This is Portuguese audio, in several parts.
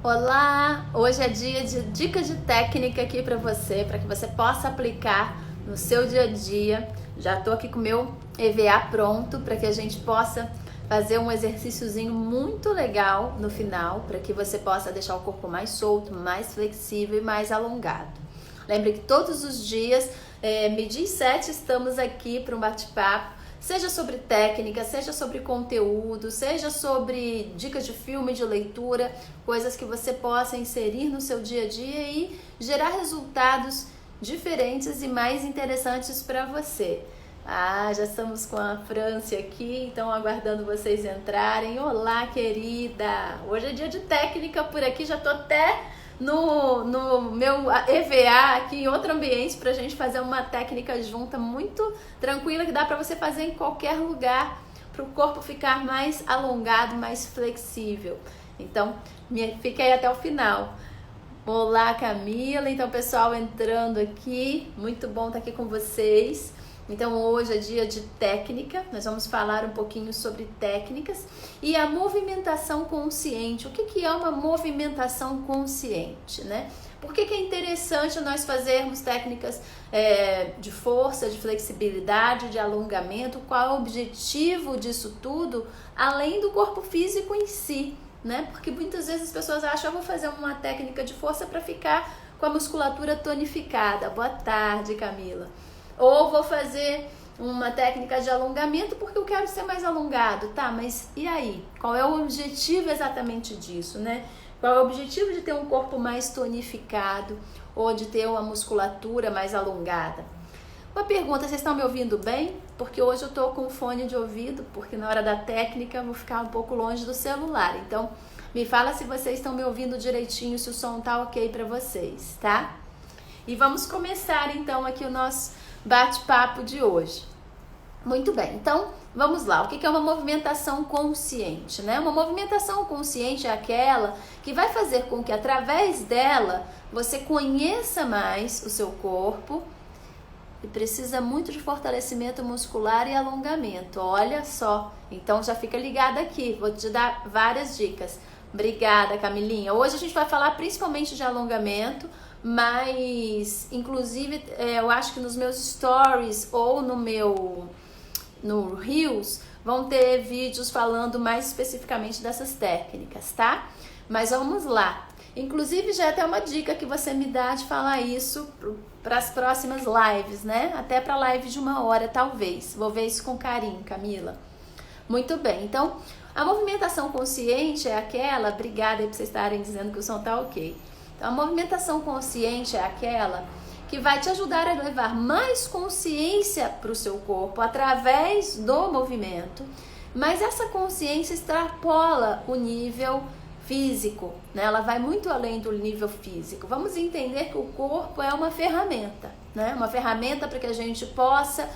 Olá! Hoje é dia de dica de técnica aqui para que você possa aplicar no seu dia a dia. Já tô aqui com o meu EVA pronto para que a gente possa fazer um exercíciozinho muito legal no final, para que você possa deixar o corpo mais solto, mais flexível e mais alongado. Lembre que todos os dias, meio-dia e 7, estamos aqui para um bate-papo. Seja sobre técnica, seja sobre conteúdo, seja sobre dicas de filme, de leitura, coisas que você possa inserir no seu dia a dia e gerar resultados diferentes e mais interessantes para você. Já estamos com a Franci aqui, então aguardando vocês entrarem. Olá, querida! Hoje é dia de técnica por aqui, já tô até no meu EVA aqui em outro ambiente pra gente fazer uma técnica junta muito tranquila que dá pra você fazer em qualquer lugar para o corpo ficar mais alongado, mais flexível. Então, fica aí até o final. Olá, Camila. Então, pessoal entrando aqui, muito bom estar aqui com vocês. Então hoje é dia de técnica, nós vamos falar um pouquinho sobre técnicas e a movimentação consciente. O que é uma movimentação consciente, né? Por que é interessante nós fazermos técnicas de força, de flexibilidade, de alongamento? Qual é o objetivo disso tudo, além do corpo físico em si, né? Porque muitas vezes as pessoas acham, eu vou fazer uma técnica de força para ficar com a musculatura tonificada. Boa tarde, Camila. Ou vou fazer uma técnica de alongamento porque eu quero ser mais alongado, tá? Mas e aí? Qual é o objetivo exatamente disso, né? Qual é o objetivo de ter um corpo mais tonificado ou de ter uma musculatura mais alongada? Uma pergunta, vocês estão me ouvindo bem? Porque hoje eu tô com fone de ouvido, porque na hora da técnica eu vou ficar um pouco longe do celular. Então, me fala se vocês estão me ouvindo direitinho, se o som tá ok para vocês, tá? E vamos começar então aqui o nosso bate-papo de hoje. Muito bem, então vamos lá. O que é uma movimentação consciente, né? Uma movimentação consciente é aquela que vai fazer com que através dela você conheça mais o seu corpo e precisa muito de fortalecimento muscular e alongamento. Olha só, então já fica ligada aqui, vou te dar várias dicas. Obrigada, Camilinha. Hoje a gente vai falar principalmente de alongamento, mas inclusive eu acho que nos meus stories ou no Reels vão ter vídeos falando mais especificamente dessas técnicas, tá? Mas vamos lá. Inclusive já é até uma dica que você me dá de falar isso para as próximas lives, né? Até para live de 1 hora talvez. Vou ver isso com carinho, Camila. Muito bem, então a movimentação consciente é aquela, obrigada aí por vocês estarem dizendo que o som tá ok. Então, a movimentação consciente é aquela que vai te ajudar a levar mais consciência para o seu corpo através do movimento, mas essa consciência extrapola o nível físico, né? Ela vai muito além do nível físico. Vamos entender que o corpo é uma ferramenta, né? Uma ferramenta para que a gente possa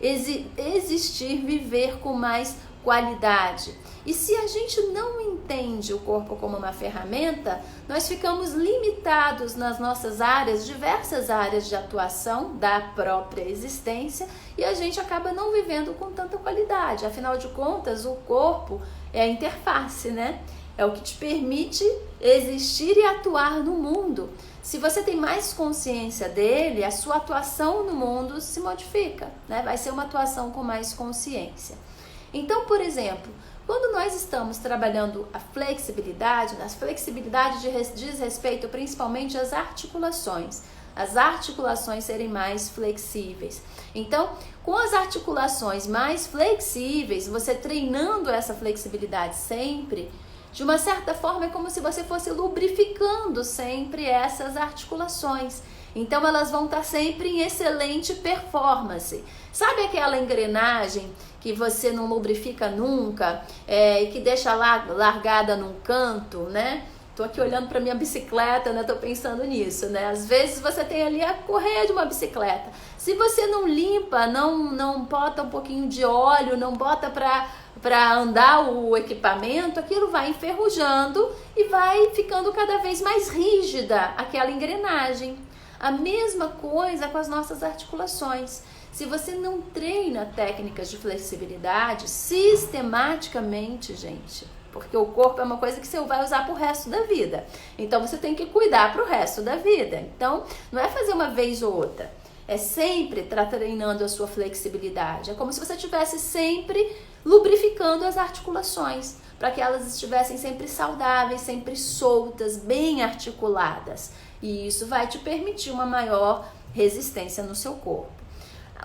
existir, viver com mais qualidade. E se a gente não entende o corpo como uma ferramenta, nós ficamos limitados nas nossas áreas, diversas áreas de atuação da própria existência, e a gente acaba não vivendo com tanta qualidade. Afinal de contas, o corpo é a interface, né? É o que te permite existir e atuar no mundo. Se você tem mais consciência dele, a sua atuação no mundo se modifica, né? Vai ser uma atuação com mais consciência. Então, por exemplo, quando nós estamos trabalhando a flexibilidade diz respeito principalmente às articulações. As articulações serem mais flexíveis. Então, com as articulações mais flexíveis, você treinando essa flexibilidade sempre, de uma certa forma é como se você fosse lubrificando sempre essas articulações. Então elas vão estar sempre em excelente performance. Sabe aquela engrenagem que você não lubrifica nunca e que deixa lá largada num canto, né? Tô aqui olhando para minha bicicleta, né? Tô pensando nisso, né? Às vezes você tem ali a correia de uma bicicleta. Se você não limpa, não bota um pouquinho de óleo, não bota para andar o equipamento, aquilo vai enferrujando e vai ficando cada vez mais rígida aquela engrenagem. A mesma coisa com as nossas articulações. Se você não treina técnicas de flexibilidade sistematicamente, gente, porque o corpo é uma coisa que você vai usar pro resto da vida. Então você tem que cuidar pro resto da vida. Então não é fazer uma vez ou outra, é sempre estar treinando a sua flexibilidade. É como se você estivesse sempre lubrificando as articulações, para que elas estivessem sempre saudáveis, sempre soltas, bem articuladas. E isso vai te permitir uma maior resistência no seu corpo.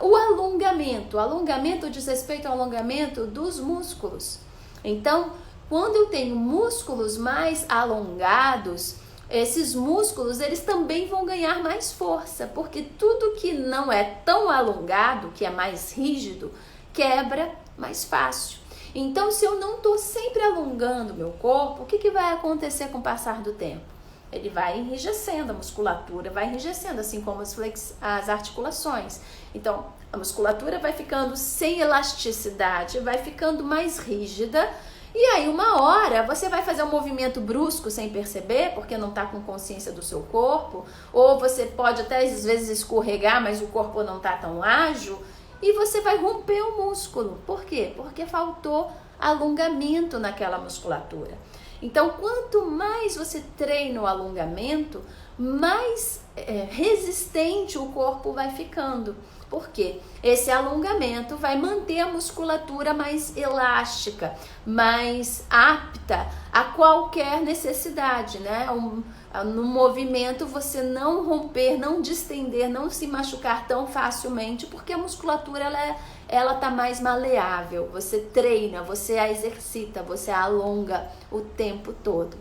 O alongamento diz respeito ao alongamento dos músculos. Então, quando eu tenho músculos mais alongados, esses músculos eles também vão ganhar mais força, porque tudo que não é tão alongado, que é mais rígido, quebra mais fácil. Então, se eu não estou sempre alongando meu corpo, o que vai acontecer com o passar do tempo? Ele vai enrijecendo, a musculatura vai enrijecendo, assim como as articulações. Então, a musculatura vai ficando sem elasticidade, vai ficando mais rígida. E aí, uma hora, você vai fazer um movimento brusco sem perceber, porque não está com consciência do seu corpo. Ou você pode até, às vezes, escorregar, mas o corpo não está tão ágil. E você vai romper o músculo. Por quê? Porque faltou alongamento naquela musculatura. Então, quanto mais você treina o alongamento, mais resistente o corpo vai ficando. Por quê? Esse alongamento vai manter a musculatura mais elástica, mais apta a qualquer necessidade, né? No movimento você não romper, não distender, não se machucar tão facilmente, porque a musculatura ela tá mais maleável. Você treina, você a exercita, você a alonga o tempo todo.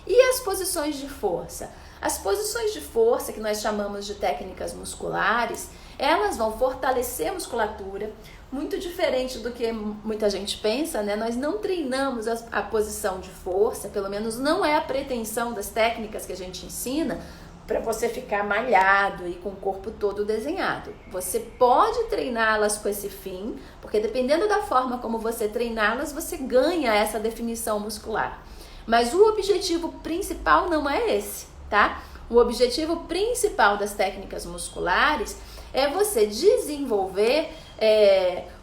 E as posições de força? As posições de força, que nós chamamos de técnicas musculares, elas vão fortalecer a musculatura, muito diferente do que muita gente pensa, né? Nós não treinamos a posição de força, pelo menos não é a pretensão das técnicas que a gente ensina, para você ficar malhado e com o corpo todo desenhado. Você pode treiná-las com esse fim, porque dependendo da forma como você treiná-las, você ganha essa definição muscular. Mas o objetivo principal não é esse, tá? O objetivo principal das técnicas musculares é você desenvolver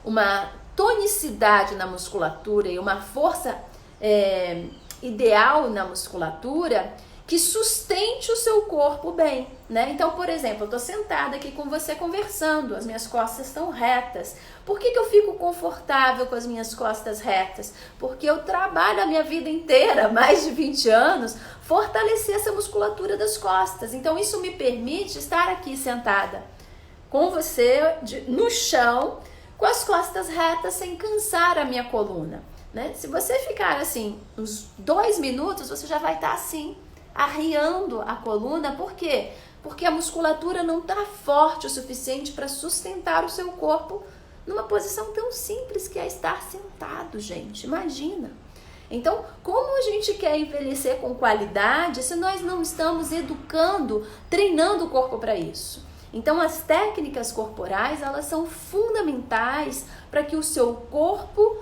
uma tonicidade na musculatura e uma força ideal na musculatura que sustente o seu corpo bem, né? Então, por exemplo, eu tô sentada aqui com você conversando, as minhas costas estão retas. Por que eu fico confortável com as minhas costas retas? Porque eu trabalho a minha vida inteira, mais de 20 anos, fortalecer essa musculatura das costas. Então, isso me permite estar aqui sentada com você no chão, com as costas retas, sem cansar a minha coluna, né? Se você ficar assim uns 2 minutos, você já vai estar assim, arriando a coluna. Por quê? Porque a musculatura não está forte o suficiente para sustentar o seu corpo numa posição tão simples que é estar sentado, gente. Imagina. Então, como a gente quer envelhecer com qualidade se nós não estamos educando, treinando o corpo para isso? Então, as técnicas corporais, elas são fundamentais para que o seu corpo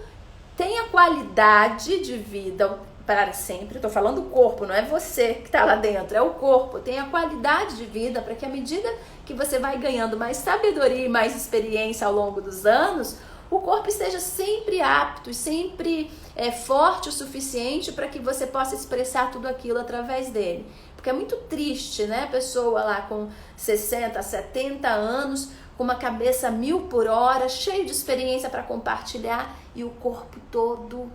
tenha qualidade de vida para sempre. Estou falando do corpo, não é você que está lá dentro, é o corpo. Tenha qualidade de vida para que, à medida que você vai ganhando mais sabedoria e mais experiência ao longo dos anos, o corpo esteja sempre apto e sempre forte o suficiente para que você possa expressar tudo aquilo através dele. Porque é muito triste, né? A pessoa lá com 60, 70 anos, com uma cabeça 1000 por hora, cheio de experiência para compartilhar e o corpo todo,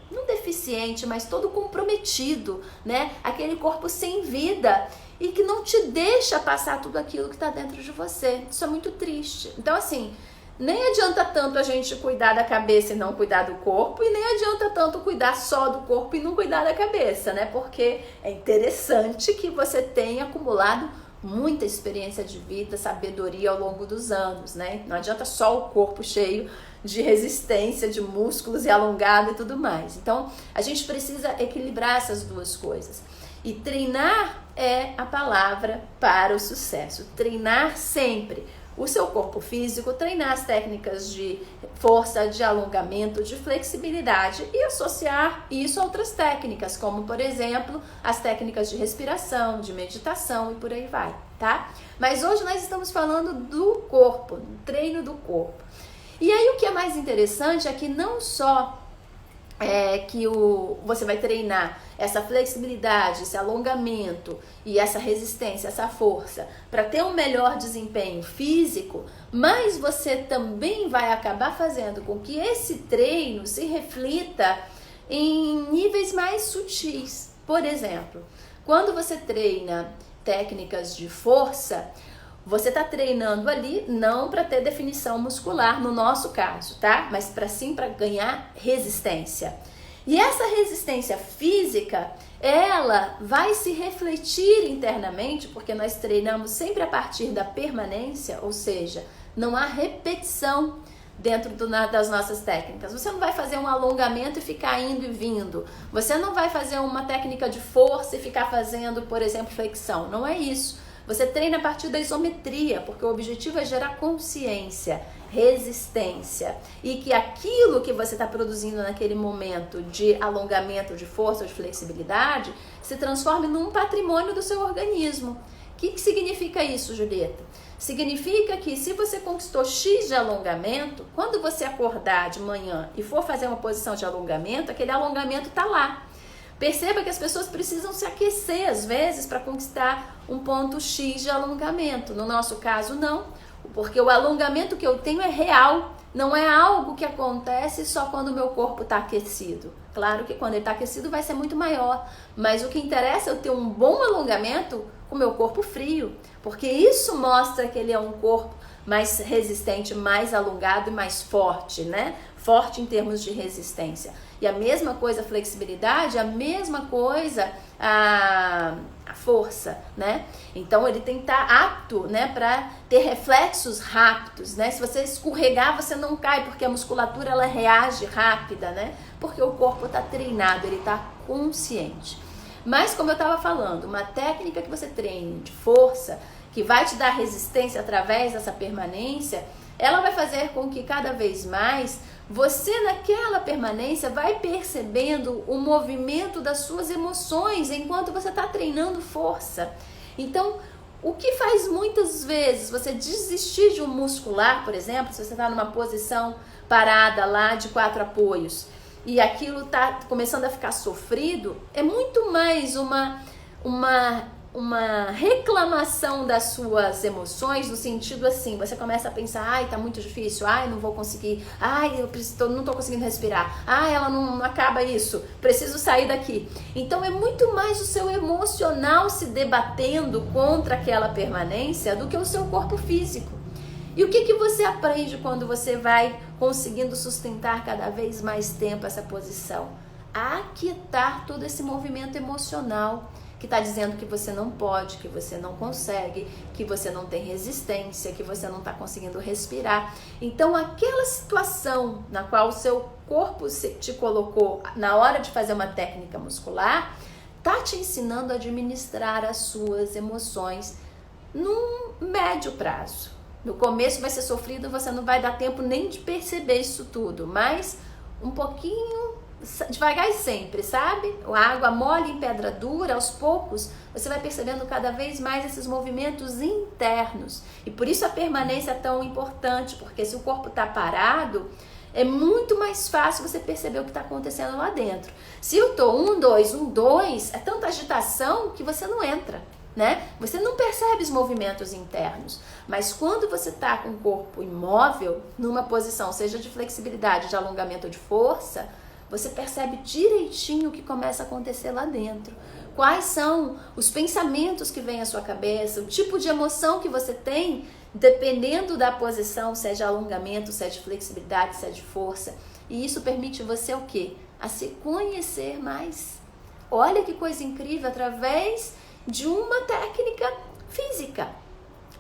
não deficiente, mas todo comprometido, né? Aquele corpo sem vida e que não te deixa passar tudo aquilo que está dentro de você. Isso é muito triste. Então, assim, nem adianta tanto a gente cuidar da cabeça e não cuidar do corpo, e nem adianta tanto cuidar só do corpo e não cuidar da cabeça, né? Porque é interessante que você tenha acumulado muita experiência de vida, sabedoria ao longo dos anos, né? Não adianta só o corpo cheio de resistência, de músculos e alongado e tudo mais. Então, a gente precisa equilibrar essas duas coisas. E treinar é a palavra para o sucesso. Treinar sempre o seu corpo físico, treinar as técnicas de força, de alongamento, de flexibilidade e associar isso a outras técnicas, como, por exemplo, as técnicas de respiração, de meditação e por aí vai, tá? Mas hoje nós estamos falando do corpo, do treino do corpo. E aí o que é mais interessante é que não só você vai treinar essa flexibilidade, esse alongamento e essa resistência, essa força, para ter um melhor desempenho físico, mas você também vai acabar fazendo com que esse treino se reflita em níveis mais sutis. Por exemplo, quando você treina técnicas de força, você está treinando ali não para ter definição muscular, no nosso caso, tá? Mas para ganhar resistência. E essa resistência física, ela vai se refletir internamente, porque nós treinamos sempre a partir da permanência, ou seja, não há repetição dentro das nossas técnicas. Você não vai fazer um alongamento e ficar indo e vindo. Você não vai fazer uma técnica de força e ficar fazendo, por exemplo, flexão. Não é isso. Você treina a partir da isometria, porque o objetivo é gerar consciência, resistência, e que aquilo que você está produzindo naquele momento de alongamento, de força, de flexibilidade, se transforme num patrimônio do seu organismo. O que significa isso, Julieta? Significa que se você conquistou X de alongamento, quando você acordar de manhã e for fazer uma posição de alongamento, aquele alongamento está lá. Perceba que as pessoas precisam se aquecer às vezes para conquistar um ponto X de alongamento. No nosso caso, não, porque o alongamento que eu tenho é real, não é algo que acontece só quando o meu corpo está aquecido. Claro que quando ele está aquecido vai ser muito maior, mas o que interessa é eu ter um bom alongamento com o meu corpo frio, porque isso mostra que ele é um corpo mais resistente, mais alongado e mais forte, né? Forte em termos de resistência. E a mesma coisa a flexibilidade, a mesma coisa a força, né? Então ele tem que estar apto, né, para ter reflexos rápidos, né? Se você escorregar, você não cai, porque a musculatura ela reage rápida, né? Porque o corpo está treinado, ele está consciente. Mas como eu estava falando, uma técnica que você treine de força, que vai te dar resistência através dessa permanência, ela vai fazer com que cada vez mais você naquela permanência vai percebendo o movimento das suas emoções enquanto você está treinando força. Então, o que faz muitas vezes você desistir de um muscular, por exemplo, se você está numa posição parada lá de 4 apoios e aquilo está começando a ficar sofrido, é muito mais uma reclamação das suas emoções, no sentido assim, você começa a pensar, ai, tá muito difícil, ai, não vou conseguir, ai, não tô conseguindo respirar, ai, ela não acaba isso, preciso sair daqui. Então é muito mais o seu emocional se debatendo contra aquela permanência do que o seu corpo físico. E o que você aprende quando você vai conseguindo sustentar cada vez mais tempo essa posição? A aquietar todo esse movimento emocional que está dizendo que você não pode, que você não consegue, que você não tem resistência, que você não está conseguindo respirar. Então, aquela situação na qual o seu corpo te colocou na hora de fazer uma técnica muscular, está te ensinando a administrar as suas emoções num médio prazo. No começo vai ser sofrido, você não vai dar tempo nem de perceber isso tudo, mas um pouquinho devagar e sempre, sabe? A água mole em pedra dura, aos poucos você vai percebendo cada vez mais esses movimentos internos. E por isso a permanência é tão importante, porque se o corpo está parado, é muito mais fácil você perceber o que está acontecendo lá dentro. Se eu tô 1, 2, 1, 2, é tanta agitação que você não entra, né? Você não percebe os movimentos internos. Mas quando você está com o corpo imóvel, numa posição, seja de flexibilidade, de alongamento ou de força, você percebe direitinho o que começa a acontecer lá dentro. Quais são os pensamentos que vêm à sua cabeça, o tipo de emoção que você tem, dependendo da posição, se é de alongamento, se é de flexibilidade, se é de força. E isso permite você o quê? A se conhecer mais. Olha que coisa incrível, através de uma técnica física.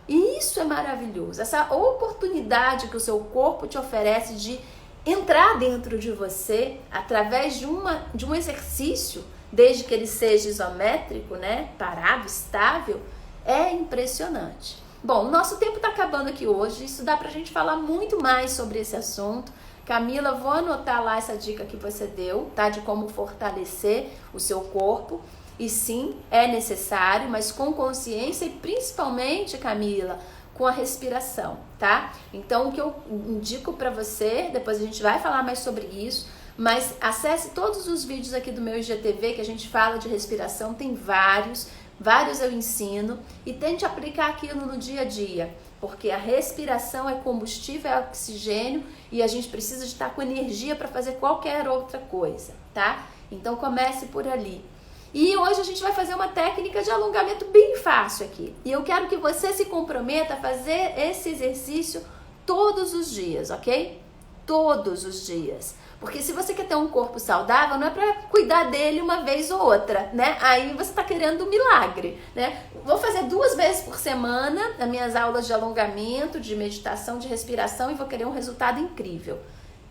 E isso é maravilhoso. Essa oportunidade que o seu corpo te oferece de entrar dentro de você através de um exercício, desde que ele seja isométrico, né, parado, estável, é impressionante. Bom, o nosso tempo está acabando aqui hoje, isso dá pra gente falar muito mais sobre esse assunto. Camila, vou anotar lá essa dica que você deu, tá, de como fortalecer o seu corpo. E sim, é necessário, mas com consciência e principalmente, Camila, com a respiração, tá? Então, o que eu indico para você, depois a gente vai falar mais sobre isso, Mas acesse todos os vídeos aqui do meu IGTV que a gente fala de respiração, tem vários eu ensino, e tente aplicar aquilo no dia a dia, porque a respiração é combustível, é oxigênio, e a gente precisa de estar com energia para fazer qualquer outra coisa, tá? Então comece por ali. E hoje a gente vai fazer uma técnica de alongamento bem fácil aqui. E eu quero que você se comprometa a fazer esse exercício todos os dias, ok? Todos os dias. Porque se você quer ter um corpo saudável, não é para cuidar dele uma vez ou outra, né? Aí você está querendo um milagre, né? Vou fazer 2 vezes por semana as minhas aulas de alongamento, de meditação, de respiração, e vou querer um resultado incrível.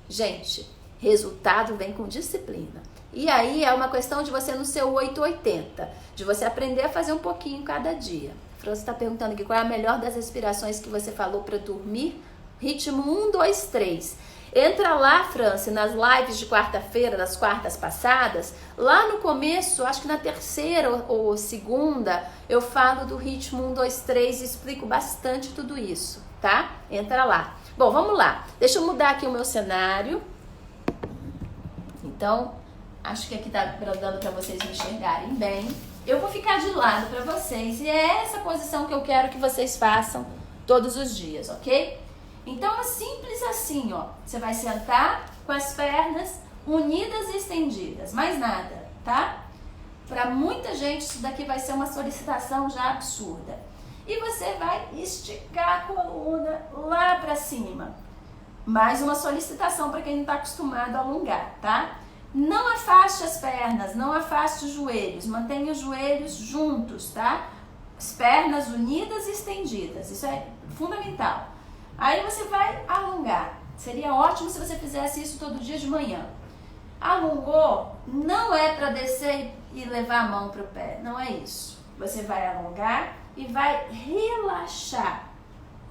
Gente, resultado vem com disciplina. E aí é uma questão de você no seu 880, de você aprender a fazer um pouquinho cada dia. A França está perguntando aqui qual é a melhor das respirações que você falou para dormir. Ritmo 1, 2, 3. Entra lá, França, nas lives de quarta-feira, das quartas passadas. Lá no começo, acho que na terceira ou segunda, eu falo do ritmo 1, 2, 3 e explico bastante tudo isso, tá? Entra lá. Bom, vamos lá. Deixa eu mudar aqui o meu cenário. Então, acho que aqui tá dando para vocês me enxergarem bem. Eu vou ficar de lado para vocês e é essa posição que eu quero que vocês façam todos os dias, ok? Então é simples assim, ó. Você vai sentar com as pernas unidas e estendidas, mais nada, tá? Para muita gente isso daqui vai ser uma solicitação já absurda. E você vai esticar a coluna lá para cima. Mais uma solicitação para quem não está acostumado a alongar, tá? Não afaste as pernas, não afaste os joelhos, mantenha os joelhos juntos, tá? As pernas unidas e estendidas, isso é fundamental. Aí você vai alongar. Seria ótimo se você fizesse isso todo dia de manhã. Alongou, não é para descer e levar a mão para o pé, não é isso. Você vai alongar e vai relaxar.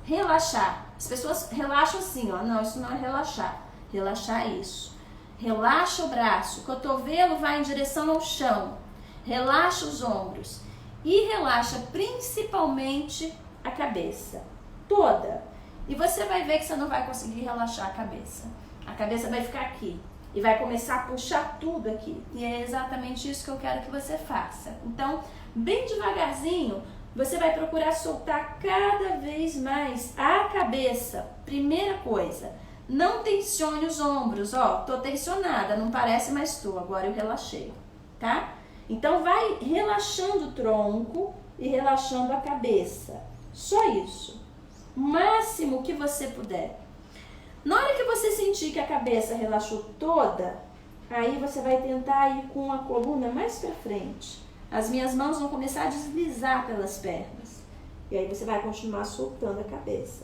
Relaxar. As pessoas relaxam assim, ó. Não, isso não é relaxar. Relaxar é isso. Relaxa o braço, o cotovelo vai em direção ao chão. Relaxa os ombros e relaxa principalmente a cabeça toda. E você vai ver que você não vai conseguir relaxar a cabeça. A cabeça vai ficar aqui e vai começar a puxar tudo aqui. E é exatamente isso que eu quero que você faça. Então, bem devagarzinho, você vai procurar soltar cada vez mais a cabeça. Primeira coisa, não tensione os ombros. Ó, tô tensionada, não parece, mas tô. Agora eu relaxei, tá? Então, vai relaxando o tronco e relaxando a cabeça. Só isso. Máximo que você puder. Na hora que você sentir que a cabeça relaxou toda, aí você vai tentar ir com a coluna mais para frente. As minhas mãos vão começar a deslizar pelas pernas. E aí você vai continuar soltando a cabeça.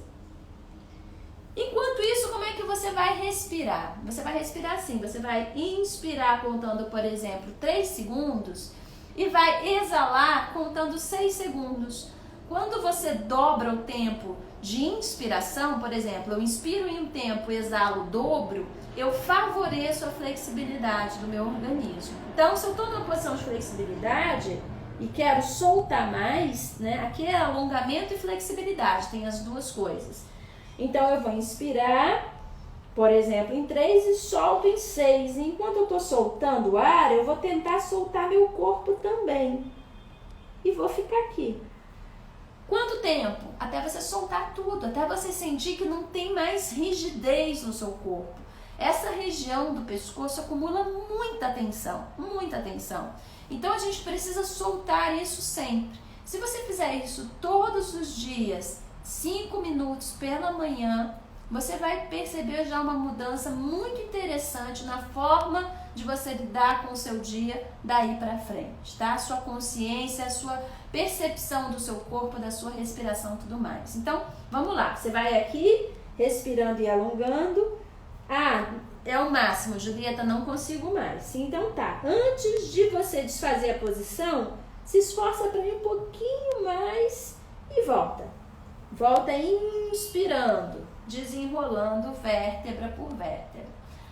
Enquanto isso, como é que você vai respirar? Você vai respirar assim, você vai inspirar contando, por exemplo, 3 segundos e vai exalar contando 6 segundos. Quando você dobra o tempo de inspiração, por exemplo, eu inspiro em um tempo e exalo o dobro, eu favoreço a flexibilidade do meu organismo. Então, se eu estou numa posição de flexibilidade e quero soltar mais, né? Aqui é alongamento e flexibilidade, tem as duas coisas. Então, eu vou inspirar, por exemplo, em 3 e solto em 6. E enquanto eu estou soltando o ar, eu vou tentar soltar meu corpo também. E vou ficar aqui. Quanto tempo? Até você soltar tudo, até você sentir que não tem mais rigidez no seu corpo. Essa região do pescoço acumula muita tensão, muita tensão. Então a gente precisa soltar isso sempre. Se você fizer isso todos os dias, 5 minutos pela manhã, você vai perceber já uma mudança muito interessante na forma de você lidar com o seu dia daí para frente, tá? A sua consciência, a sua percepção do seu corpo, da sua respiração e tudo mais. Então, vamos lá. Você vai aqui, respirando e alongando. Ah, é o máximo, Julieta, não consigo mais. Então tá, antes de você desfazer a posição, se esforça para ir um pouquinho mais e volta. Volta inspirando, desenrolando vértebra por vértebra.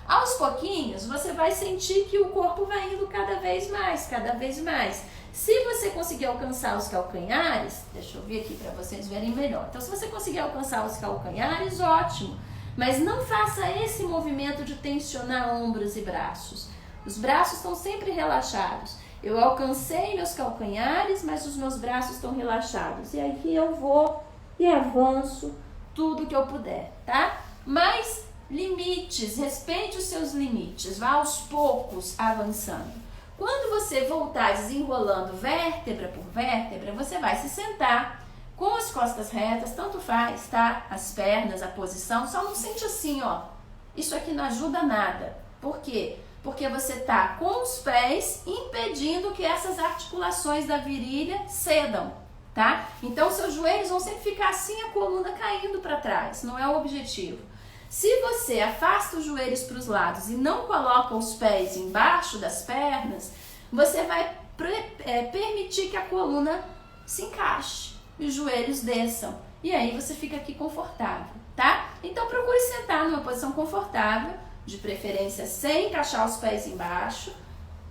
Aos pouquinhos, você vai sentir que o corpo vai indo cada vez mais, cada vez mais. Se você conseguir alcançar os calcanhares, deixa eu ver aqui para vocês verem melhor. Então, se você conseguir alcançar os calcanhares, ótimo. Mas não faça esse movimento de tensionar ombros e braços. Os braços estão sempre relaxados. Eu alcancei meus calcanhares, mas os meus braços estão relaxados. E aqui eu vou e avanço tudo que eu puder, tá? Mas limites, respeite os seus limites, vá aos poucos avançando. Quando você voltar desenrolando vértebra por vértebra, você vai se sentar com as costas retas, tanto faz, tá? As pernas, a posição, só não sente assim, ó. Isso aqui não ajuda nada. Por quê? Porque você tá com os pés impedindo que essas articulações da virilha cedam, tá? Então, seus joelhos vão sempre ficar assim, a coluna caindo para trás, não é o objetivo. Se você afasta os joelhos para os lados e não coloca os pés embaixo das pernas, você vai permitir que a coluna se encaixe e os joelhos desçam. E aí você fica aqui confortável, tá? Então procure sentar numa posição confortável, de preferência sem encaixar os pés embaixo.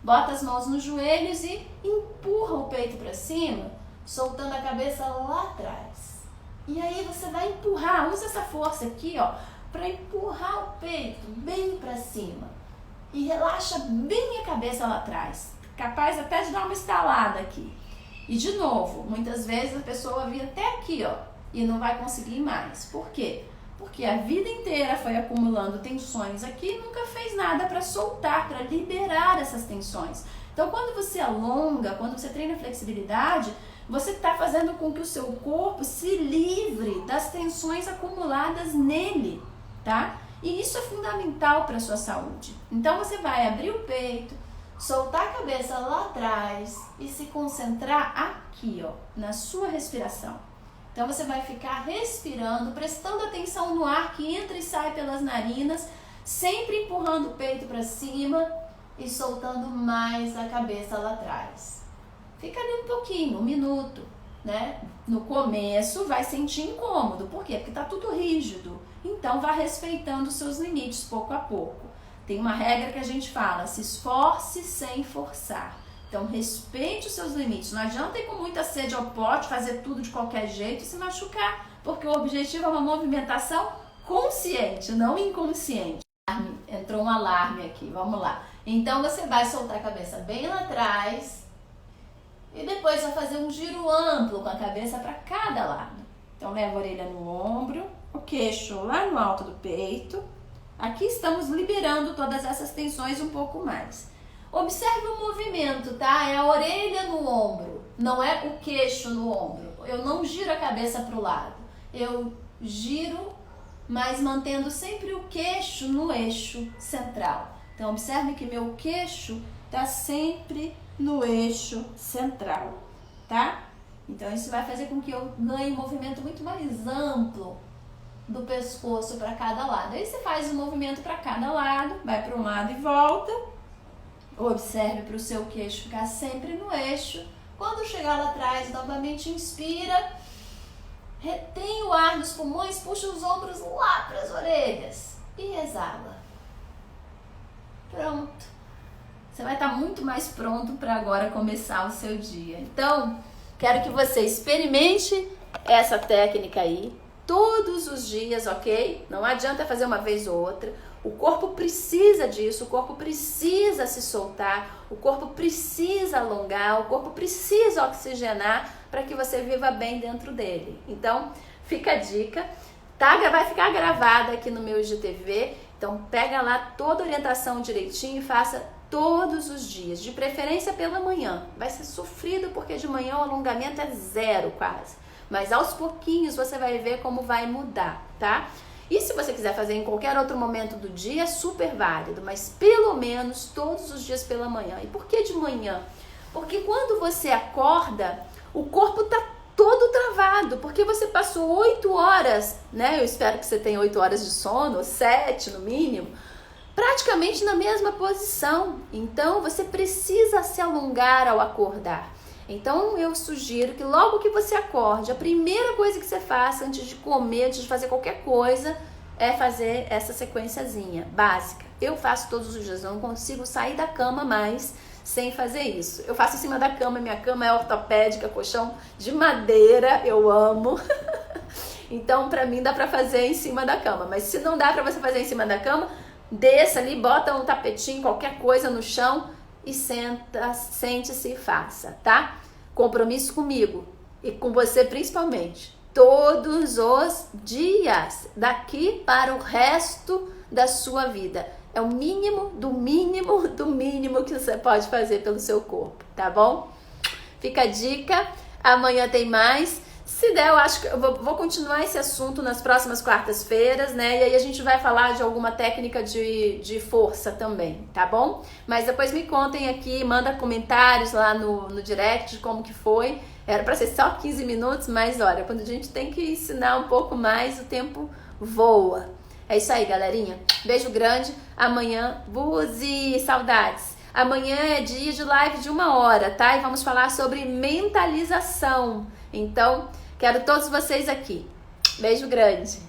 Bota as mãos nos joelhos e empurra o peito para cima, soltando a cabeça lá atrás. E aí você vai empurrar, usa essa força aqui, ó, para empurrar o peito bem para cima. E relaxa bem a cabeça lá atrás. Capaz até de dar uma estalada aqui. E de novo, muitas vezes a pessoa vem até aqui, ó, e não vai conseguir mais. Por quê? Porque a vida inteira foi acumulando tensões aqui e nunca fez nada para soltar, para liberar essas tensões. Então, quando você alonga, quando você treina flexibilidade, você está fazendo com que o seu corpo se livre das tensões acumuladas nele, tá? E isso é fundamental para a sua saúde. Então, você vai abrir o peito, soltar a cabeça lá atrás e se concentrar aqui, ó, na sua respiração. Então, você vai ficar respirando, prestando atenção no ar que entra e sai pelas narinas, sempre empurrando o peito para cima e soltando mais a cabeça lá atrás. Fica ali um pouquinho, 1 minuto, né? No começo vai sentir incômodo. Por quê? Porque tá tudo rígido. Então, vá respeitando os seus limites pouco a pouco. Tem uma regra que a gente fala, se esforce sem forçar. Então, respeite os seus limites. Não adianta ir com muita sede ao pote, fazer tudo de qualquer jeito e se machucar, porque o objetivo é uma movimentação consciente, não inconsciente. Entrou um alarme aqui, vamos lá. Então, você vai soltar a cabeça bem lá atrás e depois vai fazer um giro amplo com a cabeça para cada lado. Então, leva a orelha no ombro, o queixo lá no alto do peito. Aqui estamos liberando todas essas tensões um pouco mais. Observe o movimento, tá? É a orelha no ombro, não é o queixo no ombro. Eu não giro a cabeça para o lado. Eu giro, mas mantendo sempre o queixo no eixo central. Então, observe que meu queixo está sempre no eixo central, tá? Então, isso vai fazer com que eu ganhe um movimento muito mais amplo do pescoço para cada lado. Aí você faz o movimento para cada lado, vai para um lado e volta. Observe para o seu queixo ficar sempre no eixo. Quando chegar lá atrás, novamente inspira, retém o ar nos pulmões, puxa os ombros lá para as orelhas e exala. Pronto. Você vai estar muito mais pronto para agora começar o seu dia. Então, quero que você experimente essa técnica aí todos os dias, ok? Não adianta fazer uma vez ou outra. O corpo precisa disso, o corpo precisa se soltar, o corpo precisa alongar, o corpo precisa oxigenar para que você viva bem dentro dele. Então, fica a dica, tá? Vai ficar gravada aqui no meu IGTV, então pega lá toda a orientação direitinho e faça todos os dias, de preferência pela manhã. Vai ser sofrido porque de manhã o alongamento é 0 quase, mas aos pouquinhos você vai ver como vai mudar, tá? E se você quiser fazer em qualquer outro momento do dia, é super válido, mas pelo menos todos os dias pela manhã. E por que de manhã? Porque quando você acorda, o corpo tá todo travado, porque você passou 8 horas, né? Eu espero que você tenha 8 horas de sono, 7 no mínimo, praticamente na mesma posição. Então, você precisa se alongar ao acordar. Então, eu sugiro que logo que você acorde, a primeira coisa que você faça antes de comer, antes de fazer qualquer coisa, é fazer essa sequenciazinha básica. Eu faço todos os dias, eu não consigo sair da cama mais sem fazer isso. Eu faço em cima da cama, minha cama é ortopédica, colchão de madeira, eu amo. Então, pra mim, dá pra fazer em cima da cama. Mas se não dá pra você fazer em cima da cama, desça ali, bota um tapetinho, qualquer coisa no chão e senta, sente-se e faça, tá? Compromisso comigo e com você principalmente. Todos os dias, daqui para o resto da sua vida. É o mínimo do mínimo do mínimo que você pode fazer pelo seu corpo, tá bom? Fica a dica, amanhã tem mais. Se der, eu acho que eu vou continuar esse assunto nas próximas quartas-feiras, né? E aí a gente vai falar de alguma técnica de força também, tá bom? Mas depois me contem aqui, manda comentários lá no direct de como que foi. Era pra ser só 15 minutos, mas olha, quando a gente tem que ensinar um pouco mais, o tempo voa. É isso aí, galerinha. Beijo grande. Amanhã, Buzi, saudades. Amanhã é dia de live de 1 hora, tá? E vamos falar sobre mentalização. Então, quero todos vocês aqui. Beijo grande.